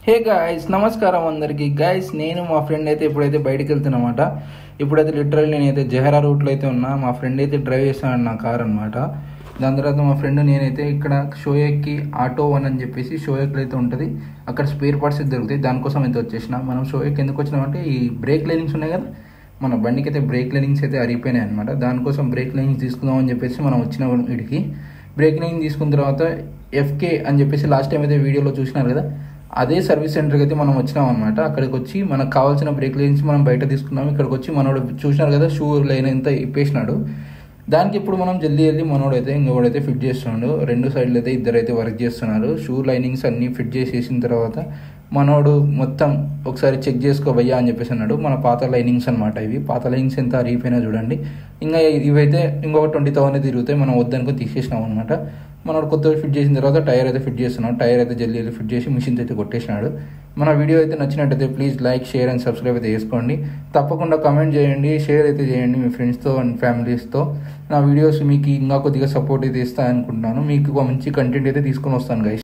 Hey guys, నమస్కారం అందరికి. Guys, నేను మా ఫ్రెండ్ అయితే ఇప్పుడైతే బయటికి వెళ్తున్నమాట. ఇప్పుడైతే లిటరల్లీ నేనైతే జహరా రూట్లో అయితే ఉన్నా. మా ఫ్రెండ్ అయితే డ్రైవ్ చేస్తాను నా కార్ అనమాట. దాని తర్వాత మా ఫ్రెండ్ నేనైతే ఇక్కడ షోయక్కి ఆటో వన్ అని చెప్పేసి షోయక్లో అయితే ఉంటుంది. అక్కడ స్పేర్ పార్ట్స్ అయితే దొరుకుతాయి. దానికోసం అయితే వచ్చేసిన. మనం షోయక్ ఎందుకు వచ్చినామంటే ఈ బ్రేక్ లైనింగ్స్ ఉన్నాయి కదా, మన బండికి అయితే బ్రేక్ లైనింగ్స్ అయితే అరిగిపోయినాయి అనమాట. దానికోసం బ్రేక్ లైనింగ్స్ తీసుకుందామని చెప్పేసి మనం వచ్చిన వీడికి బ్రేక్ లైనింగ్ తీసుకున్న తర్వాత ఎఫ్కే అని చెప్పేసి లాస్ట్ టైం అయితే వీడియోలో చూసినారు కదా, అదే సర్వీస్ సెంటర్కి అయితే మనం వచ్చినాం అనమాట. అక్కడికి వచ్చి మనకు కావాల్సిన బ్రేక్ లైన్స్ మనం బయట తీసుకున్నాం. ఇక్కడికి వచ్చి మనోడు చూసినారు కదా, షూ లైన్ ఎంత ఇప్పేసినాడు. దానికి ఇప్పుడు మనం జల్దీ మనోడు అయితే ఇంకొకడైతే ఫిట్ చేస్తున్నాడు. రెండు సైడ్లు అయితే ఇద్దరైతే వర్క్ చేస్తున్నారు. షూ లైనింగ్స్ అన్నీ ఫిట్ చేసేసిన తర్వాత మనోడు మొత్తం ఒకసారి చెక్ చేసుకోవయ్యా అని చెప్పేసి అన్నాడు. మన పాత లైనింగ్స్ అనమాట ఇవి. పాత లైనింగ్స్ ఎంత అరిగిపోయినా చూడండి. ఇంకా ఇవైతే ఇంకొక 20,000 తిరుగుతాయి. మనం వద్దనుకో తీసేసినాం అనమాట. మనోడు కొత్తగా ఫిట్ చేసిన తర్వాత టైర్ అయితే ఫిట్ చేస్తున్నాడు. టైర్ అయితే జల్దీ ఫిట్ చేసి మిషన్స్ అయితే కొట్టేసినాడు. మన వీడియో అయితే నచ్చినట్టయితే please like, share and subscribe అయితే చేసుకోండి. తప్పకుండా కమెంట్ చేయండి, షేర్ అయితే చేయండి మీ ఫ్రెండ్స్తో అండ్ ఫ్యామిలీస్తో. నా వీడియోస్ మీకు ఇంకా కొద్దిగా సపోర్ట్ అయితే ఇస్తాను అనుకుంటున్నాను. మీకు మంచి కంటెంట్ అయితే తీసుకొని వస్తాను గైస్.